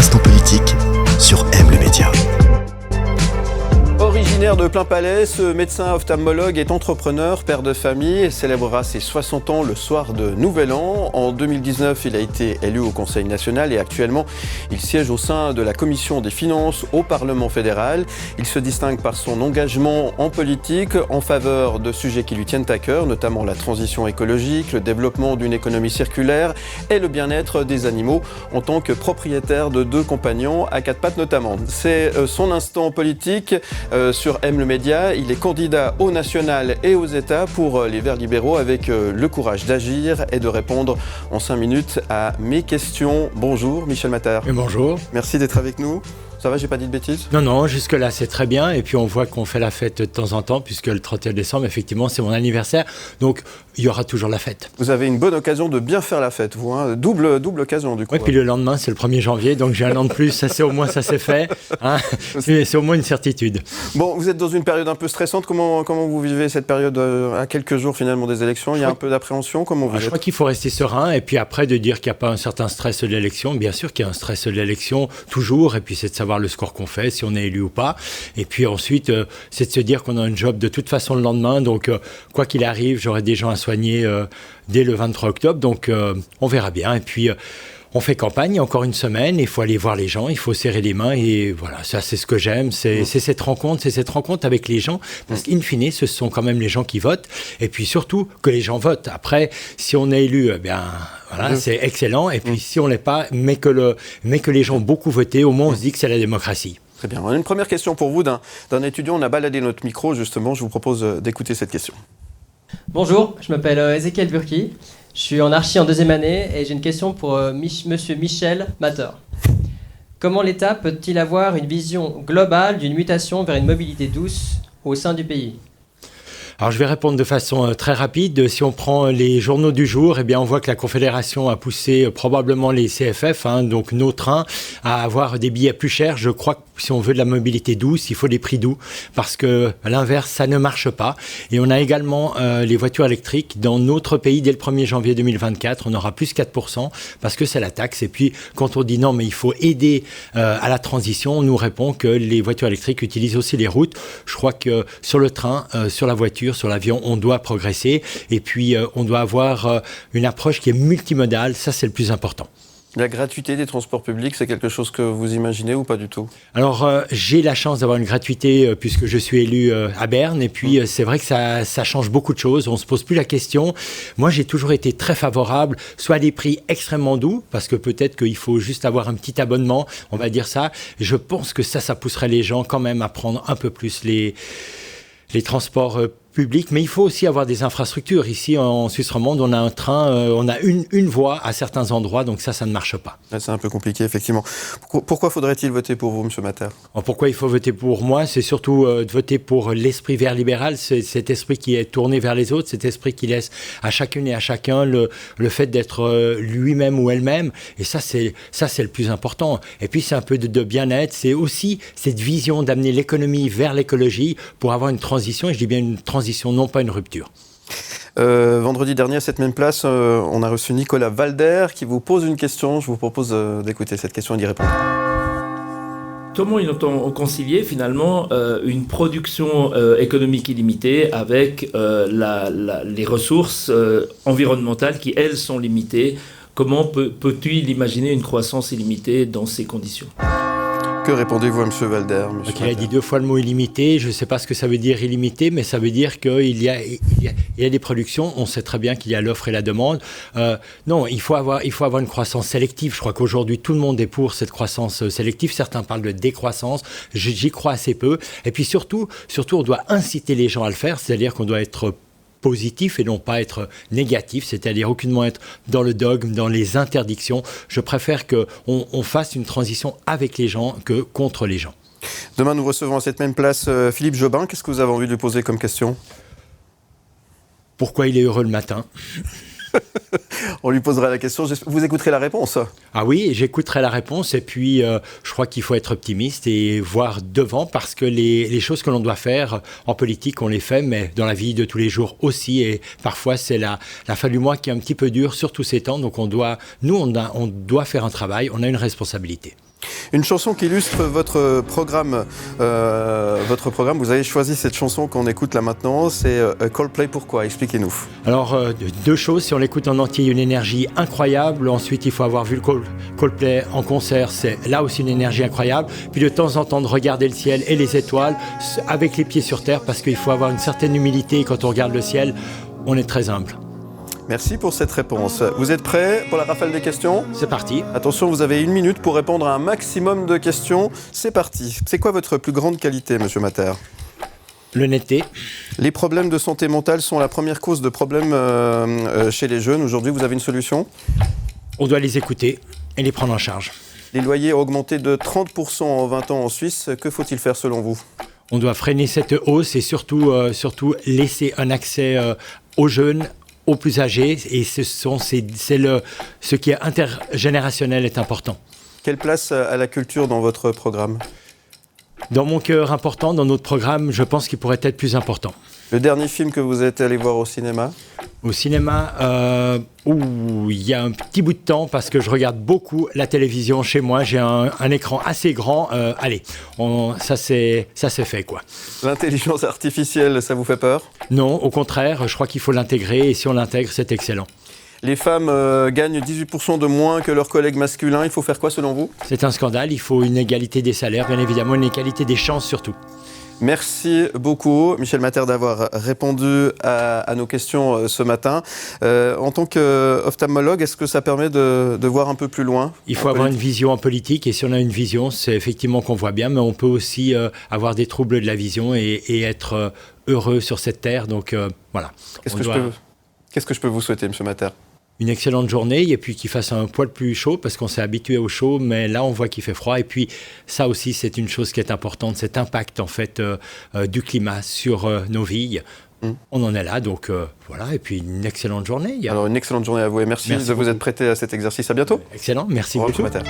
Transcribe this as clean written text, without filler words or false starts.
instant politique sur M le Média. Originaire de Plainpalais, ce médecin ophtalmologue est entrepreneur, père de famille et célébrera ses 60 ans le soir de Nouvel An. En 2019, il a été élu au Conseil national et actuellement, il siège au sein de la Commission des finances au Parlement fédéral. Il se distingue par son engagement en politique en faveur de sujets qui lui tiennent à cœur, notamment la transition écologique, le développement d'une économie circulaire et le bien-être des animaux en tant que propriétaire de 2 compagnons à 4 pattes notamment. C'est son instant politique sur M le Média. Il est candidat au national et aux États pour les Verts libéraux avec le courage d'agir et de répondre en 5 minutes à mes questions. Bonjour Michel Matter. Et bonjour. Merci d'être avec nous. Ça va, j'ai pas dit de bêtises ? Non, jusque-là c'est très bien. Et puis on voit qu'on fait la fête de temps en temps, puisque le 31 décembre, effectivement, c'est mon anniversaire. Donc il y aura toujours la fête. Vous avez une bonne occasion de bien faire la fête, vous, hein ? Double occasion du coup. Oui, puis le lendemain, c'est le 1er janvier, donc j'ai un an de plus. Ça, c'est au moins, ça s'est fait. Hein. C'est au moins une certitude. Bon, vous êtes dans une période un peu stressante. Comment vous vivez cette période à quelques jours finalement des élections ? Il y a un peu d'appréhension. Comment vous êtes ? Je crois qu'il faut rester serein. Et puis après, de dire qu'il n'y a pas un certain stress de l'élection. Bien sûr qu'il y a un stress de l'élection, toujours. Et puis c'est de savoir le score qu'on fait, si on est élu ou pas. Et puis ensuite, c'est de se dire qu'on a un job de toute façon le lendemain. Donc, quoi qu'il arrive, j'aurai des gens à soigner dès le 23 octobre. Donc, on verra bien. Et puis, on fait campagne, encore une semaine. Il faut aller voir les gens, il faut serrer les mains. Et voilà, ça, c'est ce que j'aime. C'est cette rencontre avec les gens. Parce qu'in fine, ce sont quand même les gens qui votent. Et puis surtout, que les gens votent. Après, si on est élu, voilà, c'est excellent. Et puis, si on ne l'est pas, mais que les gens ont beaucoup voté, au moins, on se dit que c'est la démocratie. Très bien. On a une première question pour vous d'un étudiant. On a baladé notre micro, justement. Je vous propose d'écouter cette question. Bonjour, je m'appelle Ezekiel Burki. Je suis en archi en 2e année et j'ai une question pour Monsieur Michel Matter. Comment l'État peut-il avoir une vision globale d'une mutation vers une mobilité douce au sein du pays ? Alors je vais répondre de façon très rapide. Si on prend les journaux du jour, eh bien on voit que la Confédération a poussé probablement les CFF, donc nos trains, à avoir des billets plus chers. Je crois que si on veut de la mobilité douce, il faut des prix doux, parce que à l'inverse, ça ne marche pas. Et on a également les voitures électriques dans notre pays dès le 1er janvier 2024. On aura plus 4%, parce que c'est la taxe. Et puis quand on dit non, mais il faut aider à la transition, on nous répond que les voitures électriques utilisent aussi les routes. Je crois que sur le train, sur la voiture, sur l'avion, on doit progresser et puis on doit avoir une approche qui est multimodale, ça c'est le plus important. La gratuité des transports publics, c'est quelque chose que vous imaginez ou pas du tout ? Alors, j'ai la chance d'avoir une gratuité puisque je suis élu à Berne. Et puis, c'est vrai que ça change beaucoup de choses. On ne se pose plus la question. Moi, j'ai toujours été très favorable, soit à des prix extrêmement doux, parce que peut-être qu'il faut juste avoir un petit abonnement, on va dire ça. Je pense que ça pousserait les gens quand même à prendre un peu plus les transports public, mais il faut aussi avoir des infrastructures. Ici, en Suisse romande, on a un train, on a une voie à certains endroits, donc ça ne marche pas. Là, c'est un peu compliqué, effectivement. Pourquoi faudrait-il voter pour vous, M. Matter ? Pourquoi il faut voter pour moi ? C'est surtout de voter pour l'esprit vert libéral, c'est cet esprit qui est tourné vers les autres, cet esprit qui laisse à chacune et à chacun le fait d'être lui-même ou elle-même, et ça, c'est le plus important. Et puis, c'est un peu de bien-être, c'est aussi cette vision d'amener l'économie vers l'écologie pour avoir une transition, et je dis bien une transition, non pas une rupture. Vendredi dernier, à cette même place, on a reçu Nicolas Valder qui vous pose une question. Je vous propose d'écouter cette question et d'y répondre. Comment il entend concilier finalement une production économique illimitée avec les ressources environnementales qui, elles, sont limitées ? Comment peut-il imaginer une croissance illimitée dans ces conditions ? Que répondez-vous à M. Valder, Il a dit 2 fois le mot illimité. Je ne sais pas ce que ça veut dire illimité, mais ça veut dire qu'il y a des productions. On sait très bien qu'il y a l'offre et la demande. Non, il faut avoir une croissance sélective. Je crois qu'aujourd'hui, tout le monde est pour cette croissance sélective. Certains parlent de décroissance. J'y crois assez peu. Et puis surtout, on doit inciter les gens à le faire. C'est-à-dire qu'on doit être positif et non pas être négatif, c'est-à-dire aucunement être dans le dogme, dans les interdictions. Je préfère qu'on fasse une transition avec les gens que contre les gens. Demain, nous recevons à cette même place Philippe Jobin. Qu'est-ce que vous avez envie de lui poser comme question ? Pourquoi il est heureux le matin ? On lui posera la question. Vous écouterez la réponse ? Ah oui, j'écouterai la réponse. Et puis, je crois qu'il faut être optimiste et voir devant, parce que les choses que l'on doit faire en politique, on les fait, mais dans la vie de tous les jours aussi. Et parfois, c'est la fin du mois qui est un petit peu dure, surtout ces temps. Donc, on doit faire un travail. On a une responsabilité. Une chanson qui illustre votre programme. Vous avez choisi cette chanson qu'on écoute là maintenant, c'est Coldplay. Pourquoi? Expliquez-nous. Alors, deux choses. Si on l'écoute en entier, il y a une énergie incroyable. Ensuite, il faut avoir vu le Coldplay en concert. C'est là aussi une énergie incroyable. Puis de temps en temps, de regarder le ciel et les étoiles avec les pieds sur terre, parce qu'il faut avoir une certaine humilité. Et quand on regarde le ciel, on est très humble. Merci pour cette réponse. Vous êtes prêts pour la rafale des questions? C'est parti. Attention, vous avez 1 minute pour répondre à un maximum de questions. C'est parti. C'est quoi votre plus grande qualité, monsieur Matter? L'honnêteté. Les problèmes de santé mentale sont la première cause de problèmes chez les jeunes. Aujourd'hui, vous avez une solution? On doit les écouter et les prendre en charge. Les loyers ont augmenté de 30% en 20 ans en Suisse. Que faut-il faire selon vous? On doit freiner cette hausse et surtout laisser un accès aux jeunes, aux plus âgés. Et ce qui est intergénérationnel est important. Quelle place a la culture dans votre programme? Dans mon cœur important, dans notre programme, je pense qu'il pourrait être plus important. Le dernier film que vous êtes allé voir au cinéma? Au cinéma, il y a un petit bout de temps parce que je regarde beaucoup la télévision chez moi. J'ai un écran assez grand. Ça c'est fait quoi. L'intelligence artificielle, ça vous fait peur? Non, au contraire, je crois qu'il faut l'intégrer et si on l'intègre, c'est excellent. Les femmes gagnent 18% de moins que leurs collègues masculins. Il faut faire quoi selon vous? C'est un scandale. Il faut une égalité des salaires, bien évidemment, une égalité des chances surtout. Merci beaucoup, Michel Matter, d'avoir répondu à nos questions ce matin. En tant qu'ophtalmologue, est-ce que ça permet de voir un peu plus loin? Il faut avoir une vision en politique, et si on a une vision, c'est effectivement qu'on voit bien, mais on peut aussi avoir des troubles de la vision et être heureux sur cette terre. Donc voilà. Qu'est-ce que je peux vous souhaiter, Monsieur Matter? Une excellente journée et puis qu'il fasse un poil plus chaud parce qu'on s'est habitué au chaud, mais là on voit qu'il fait froid. Et puis ça aussi c'est une chose qui est importante, cet impact en fait du climat sur nos vies. On en est là, donc voilà. Et puis une excellente journée. Alors une excellente journée à vous et merci de vous être prêté à cet exercice. À bientôt. Excellent, merci beaucoup. Monsieur Matter.